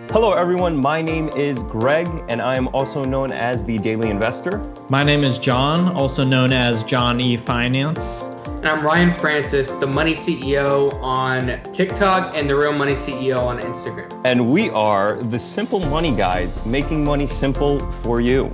Hello, everyone. My name is Greg, and I am also known as the Daily Investor. My name is John, also known as John E. Finance. And I'm Ryan Francis, the Money CEO on TikTok and the Real Money CEO on Instagram. And we are the Simple Money Guys, making money simple for you.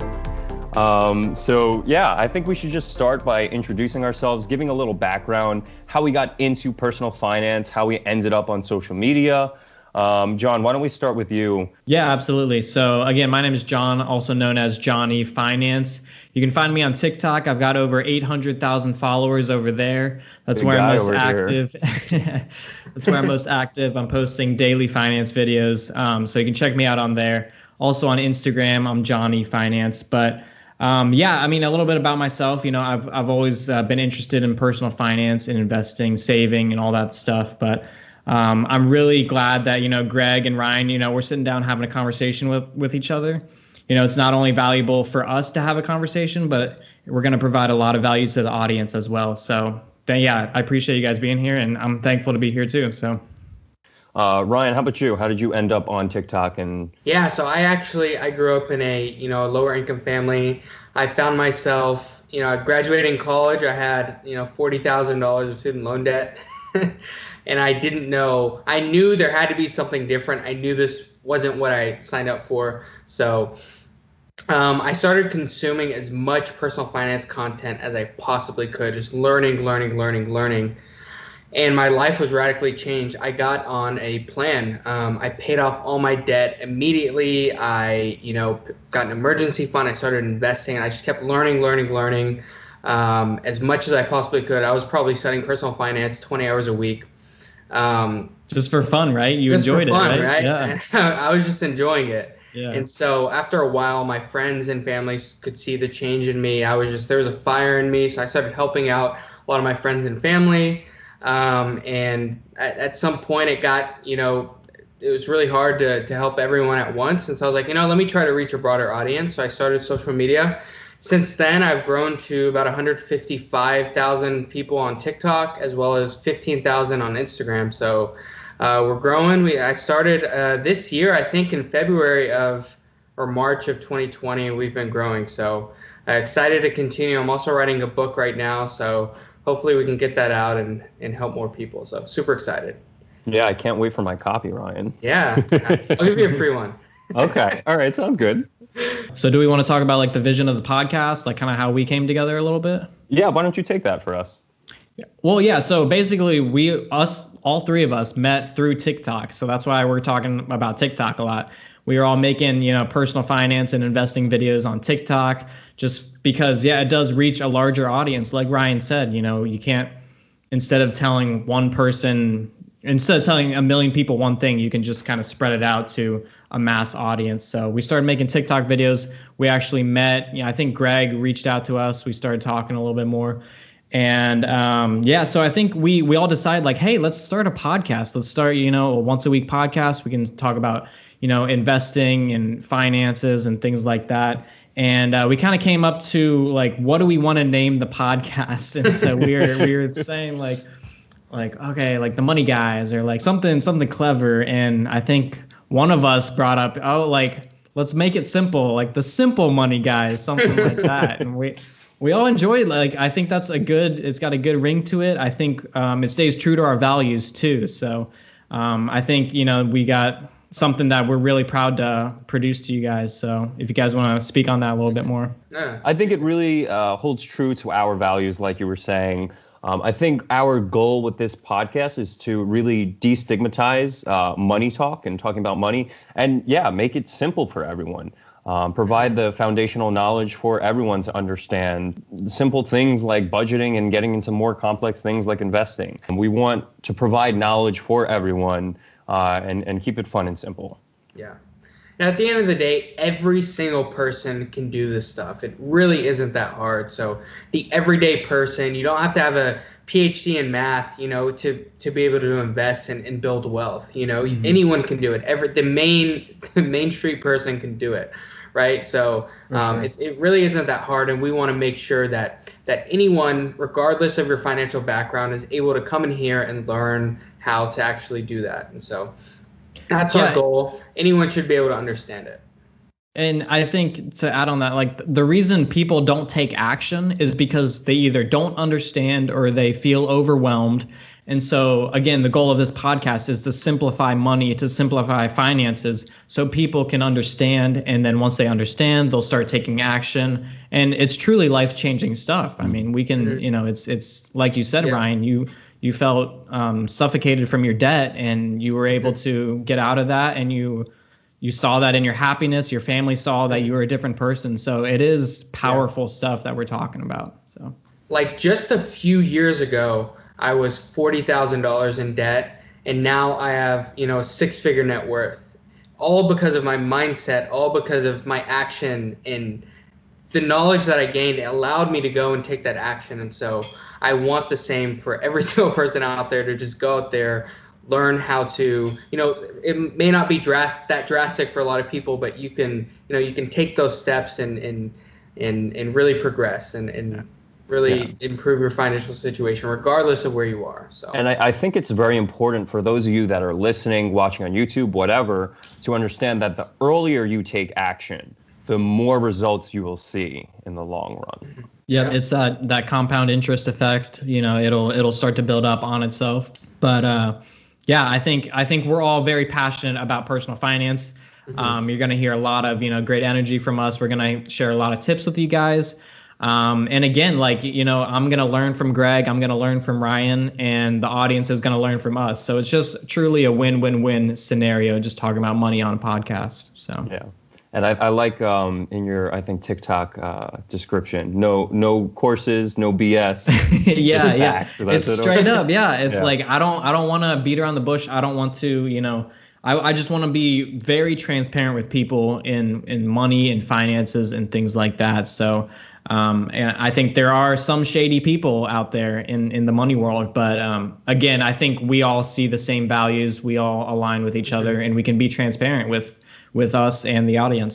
I think we should just start by introducing ourselves, giving a little background, how we got into personal finance, how we ended up on social media. John, why don't we start with you? Yeah, absolutely. So again, my name is John, also known as John E. Finance. You can find me on TikTok. I've got over 800,000 followers over there. That's where I'm most active. That's where I'm most active. I'm posting daily finance videos. So you can check me out on there. Also on Instagram, I'm John E. Finance. But a little bit about myself. I've always been interested in personal finance and investing, saving, and all that stuff. But I'm really glad that, Greg and Ryan, we're sitting down having a conversation with each other. It's not only valuable for us to have a conversation, but we're going to provide a lot of value to the audience as well. So, I appreciate you guys being here, and I'm thankful to be here too. So, Ryan, how about you? How did you end up on TikTok? So I grew up in a lower income family. I found myself, I graduated in college. I had $40,000 of student loan debt. And I knew there had to be something different. I knew this wasn't what I signed up for. So I started consuming as much personal finance content as I possibly could, just learning. And my life was radically changed. I got on a plan. I paid off all my debt immediately. I, got an emergency fund. I started investing, and I just kept learning as much as I possibly could. I was probably studying personal finance 20 hours a week. Just for fun, right? You enjoyed it, right? Yeah. I was just enjoying it. Yeah. And so after a while, my friends and family could see the change in me. There was a fire in me. So I started helping out a lot of my friends and family. And at some point it got, it was really hard to help everyone at once. And so I was like, let me try to reach a broader audience. So I started social media. Since then, I've grown to about 155,000 people on TikTok, as well as 15,000 on Instagram. So we're growing. I started this year, I think in March of 2020, we've been growing. So excited to continue. I'm also writing a book right now. So hopefully we can get that out and help more people. So super excited. Yeah, I can't wait for my copy, Ryan. Yeah, I'll give you a free one. Okay. All right. Sounds good. So do we want to talk about the vision of the podcast, kind of how we came together a little bit? Yeah. Why don't you take that for us? Well, yeah. So basically all three of us met through TikTok. So that's why we're talking about TikTok a lot. We were all making, personal finance and investing videos on TikTok just because, it does reach a larger audience. Like Ryan said, you can't, instead of telling a million people one thing, you can just kind of spread it out to a mass audience. So we started making TikTok videos. We actually met, I think Greg reached out to us. We started talking a little bit more. And so I think we all decided hey, let's start a podcast. Let's start, a once a week podcast. We can talk about, investing and finances and things like that. And we kind of came up to what do we want to name the podcast? And so we were saying okay, the Money Guys or something clever. And I think one of us brought up, let's make it simple, the Simple Money Guys, something like that. And we all enjoyed, I think it's got a good ring to it. I think it stays true to our values too. So I think, we got something that we're really proud to produce to you guys. So if you guys want to speak on that a little bit more. Yeah. I think it really holds true to our values, like you were saying. I think our goal with this podcast is to really destigmatize money talk and talking about money and, make it simple for everyone. Provide the foundational knowledge for everyone to understand simple things like budgeting and getting into more complex things like investing. We want to provide knowledge for everyone and keep it fun and simple. Yeah. Now, at the end of the day, every single person can do this stuff. It really isn't that hard. So the everyday person, you don't have to have a PhD in math, to be able to invest and build wealth. Mm-hmm. Anyone can do it. The main street person can do it, right? So it really isn't that hard, and we want to make sure that anyone, regardless of your financial background, is able to come in here and learn how to actually do that. And so That's our goal. Anyone should be able to understand it. And I think to add on that, like the reason people don't take action is because they either don't understand or they feel overwhelmed. And so, again, the goal of this podcast is to simplify money, to simplify finances so people can understand. And then once they understand, they'll start taking action. And it's truly life-changing stuff. I mean, we can, it's like you said, Ryan, you felt suffocated from your debt and you were able to get out of that, and you saw that in your happiness. Your family saw that you were a different person. So it is powerful stuff that we're talking about. So, like, just a few years ago, I was $40,000 in debt, and now I have, a six-figure net worth, all because of my mindset, all because of my action, and the knowledge that I gained allowed me to go and take that action. And so I want the same for every single person out there, to just go out there, learn how to, it may not be that drastic for a lot of people, but you can take those steps and really progress and really improve your financial situation regardless of where you are. So, and I think it's very important for those of you that are listening, watching on YouTube, whatever, to understand that the earlier you take action, the more results you will see in the long run. Yeah, it's that compound interest effect. It'll start to build up on itself. But I think we're all very passionate about personal finance. You're going to hear a lot of great energy from us. We're going to share a lot of tips with you guys. And again, I'm going to learn from Greg, I'm going to learn from Ryan, and the audience is going to learn from us. So it's just truly a win-win-win scenario, just talking about money on a podcast. So, yeah. And I like in your, I think, TikTok description, no courses, no BS. Yeah. So it's straight up. Yeah. It's like, I don't want to beat around the bush. I don't want to, I just want to be very transparent with people in money and finances and things like that. So, and I think there are some shady people out there in the money world, but again, I think we all see the same values. We all align with each other, and we can be transparent with us and the audience.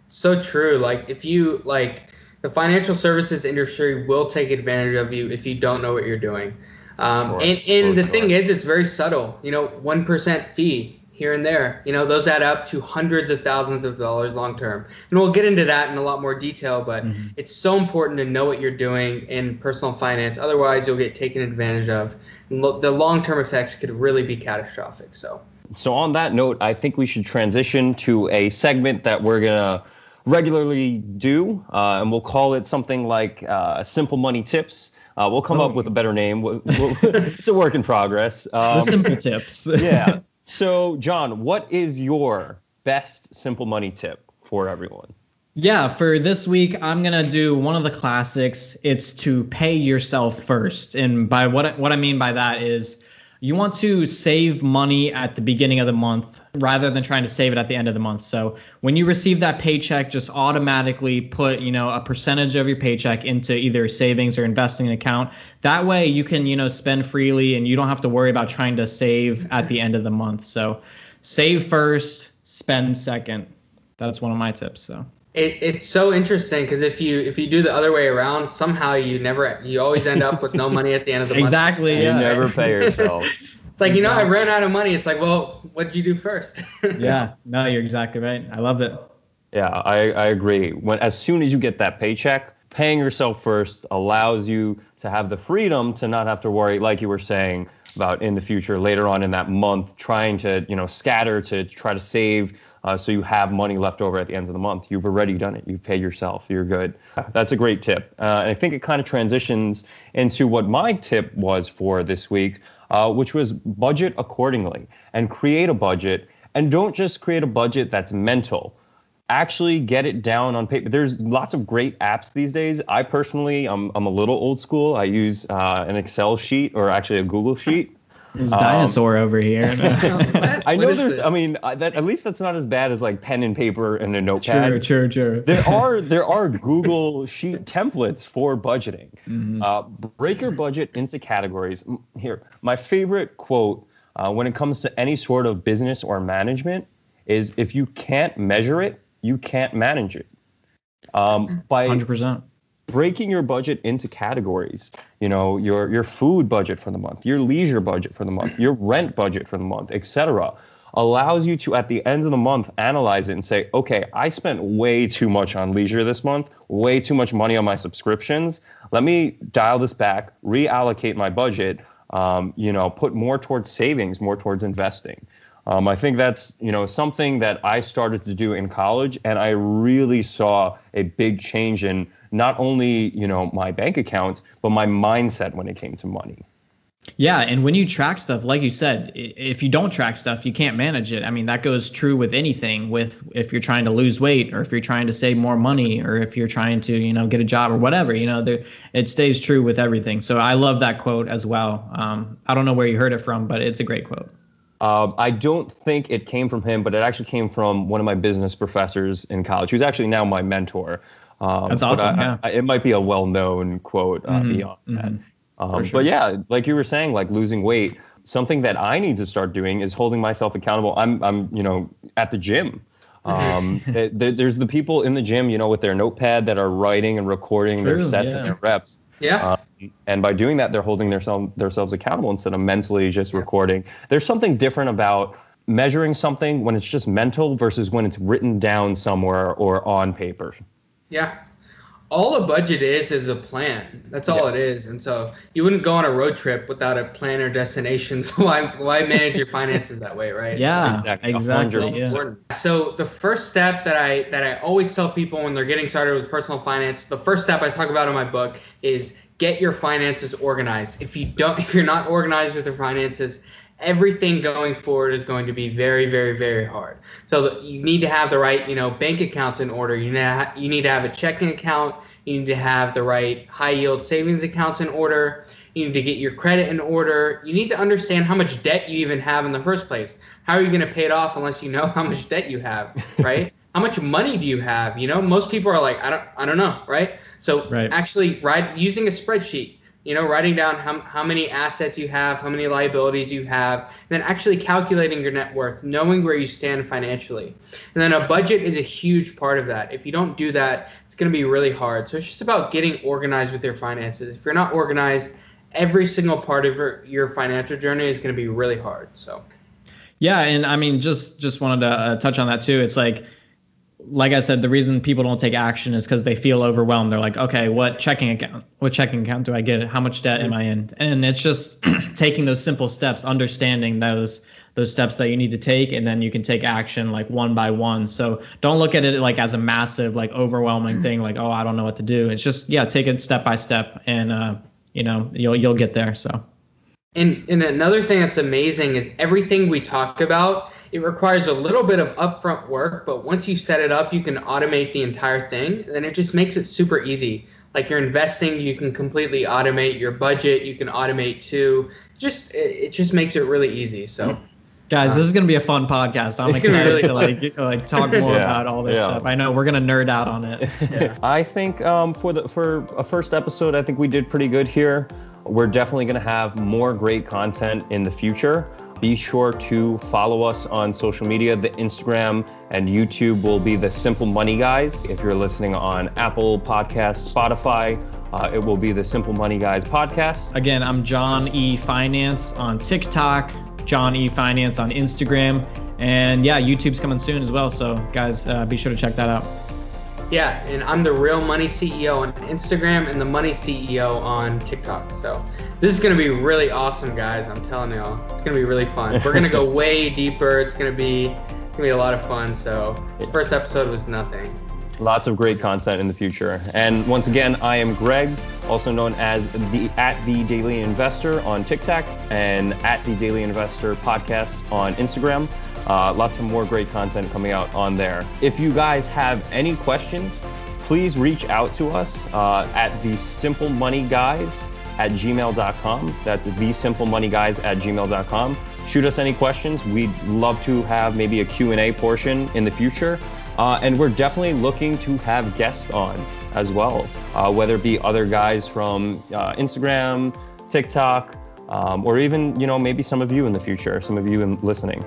So true. Like, if you the financial services industry will take advantage of you if you don't know what you're doing. And the thing is, it's very subtle. 1% fee here and there. Those add up to hundreds of thousands of dollars long term. And we'll get into that in a lot more detail, but it's so important to know what you're doing in personal finance. Otherwise, you'll get taken advantage of. And the long-term effects could really be catastrophic. So on that note, I think we should transition to a segment that we're going to regularly do, and we'll call it something like Simple Money Tips. We'll come up with a better name. It's a work in progress. The simple tips. Yeah. So, John, what is your best simple money tip for everyone? Yeah, for this week, I'm going to do one of the classics. It's to pay yourself first. And by what I mean by that is you want to save money at the beginning of the month rather than trying to save it at the end of the month. So when you receive that paycheck, just automatically put, a percentage of your paycheck into either savings or investing account. That way you can, spend freely and you don't have to worry about trying to save at the end of the month. So save first, spend second. That's one of my tips. So it's so interesting because if you do the other way around, somehow you always end up with no money at the end of the month. Exactly. You never pay yourself. It's like, I ran out of money. It's like, well, what did you do first? Yeah, no, you're exactly right. I love it. Yeah, I agree. As soon as you get that paycheck, paying yourself first allows you to have the freedom to not have to worry, like you were saying, about in the future, later on in that month, trying to, scatter to try to save so you have money left over at the end of the month. You've already done it. You've paid yourself. You're good. That's a great tip. And I think it kind of transitions into what my tip was for this week, which was budget accordingly and create a budget. And don't just create a budget that's mental. Actually get it down on paper. There's lots of great apps these days. I personally, I'm a little old school. I use an Excel sheet or actually a Google sheet. This dinosaur over here. I know there's, at least that's not as bad as like pen and paper and a notepad. True. There are Google sheet templates for budgeting. Break your budget into categories. Here, my favorite quote when it comes to any sort of business or management is, if you can't measure it, you can't manage it. By 100%. Breaking your budget into categories, your food budget for the month, your leisure budget for the month, your rent budget for the month, etc. allows you to, at the end of the month, analyze it and say, okay, I spent way too much on leisure this month, way too much money on my subscriptions. Let me dial this back, reallocate my budget, put more towards savings, more towards investing. I think that's, something that I started to do in college, and I really saw a big change in not only, my bank account, but my mindset when it came to money. Yeah, and when you track stuff, like you said, if you don't track stuff, you can't manage it. I mean, that goes true with anything, if you're trying to lose weight, or if you're trying to save more money, or if you're trying to, get a job or whatever, it stays true with everything. So I love that quote as well. I don't know where you heard it from, but it's a great quote. I don't think it came from him, but it actually came from one of my business professors in college, who's actually now my mentor. That's awesome. It might be a well-known quote beyond that. Sure. But yeah, like you were saying, like losing weight, something that I need to start doing is holding myself accountable. I'm at the gym. There's the people in the gym, with their notepad that are writing and recording their sets and their reps. Yeah. And by doing that, they're holding themselves accountable instead of mentally just recording. There's something different about measuring something when it's just mental versus when it's written down somewhere or on paper. Yeah. All a budget is a plan. That's all it is. And so you wouldn't go on a road trip without a plan or destination. So why manage your finances that way, right? Yeah, exactly. Yeah. So the first step that I always tell people when they're getting started with personal finance, the first step I talk about in my book is get your finances organized. If you're not organized with your finances, everything going forward is going to be very, very, very hard. So you need to have the right, bank accounts in order. You need to have a checking account. You need to have the right high yield savings accounts in order. You need to get your credit in order. You need to understand how much debt you even have in the first place. How are you going to pay it off unless you know how much debt you have, right? How much money do you have? Most people are like, I don't know, right? So actually using a spreadsheet, writing down how many assets you have, how many liabilities you have, and then actually calculating your net worth, knowing where you stand financially. And then a budget is a huge part of that. If you don't do that, it's going to be really hard. So it's just about getting organized with your finances. If you're not organized, every single part of your financial journey is going to be really hard. So. Yeah, and I mean, just wanted to touch on that too. It's like I said, the reason people don't take action is because they feel overwhelmed. They're like, okay, what checking account do I get? How much debt am I in? And it's just taking those simple steps, understanding those steps that you need to take, and then you can take action like one by one. So don't look at it like as a massive, like overwhelming thing, like, oh, I don't know what to do. It's just, take it step by step, and you'll get there. So. And another thing that's amazing is everything we talk about, it requires a little bit of upfront work, but once you set it up, you can automate the entire thing, and it just makes it super easy. Like your investing, you can completely automate. Your budget, you can automate too. It just makes it really easy. So, guys, this is gonna be a fun podcast. I'm excited to talk more about all this stuff. I know we're gonna nerd out on it. Yeah. I think for a first episode, I think we did pretty good here. We're definitely gonna have more great content in the future. Be sure to follow us on social media. The Instagram and YouTube will be the Simple Money Guys. If you're listening on Apple Podcasts, Spotify, it will be the Simple Money Guys podcast. Again, I'm John E. Finance on TikTok, John E. Finance on Instagram, and YouTube's coming soon as well. So guys, be sure to check that out. Yeah, and I'm the Real Money CEO on Instagram and the Money CEO on TikTok. So this is going to be really awesome, guys. I'm telling y'all, it's going to be really fun. We're going to go way deeper. It's going to be a lot of fun. So the first episode was nothing. Lots of great content in the future. And once again, I am Greg, also known as the Daily Investor on TikTok and at the Daily Investor podcast on Instagram. Lots of more great content coming out on there. If you guys have any questions, please reach out to us at thesimplemoneyguys@gmail.com. That's thesimplemoneyguys@gmail.com. Shoot us any questions. We'd love to have maybe a Q&A portion in the future. And we're definitely looking to have guests on as well, whether it be other guys from Instagram, TikTok, or even, maybe some of you in the future, some of you listening.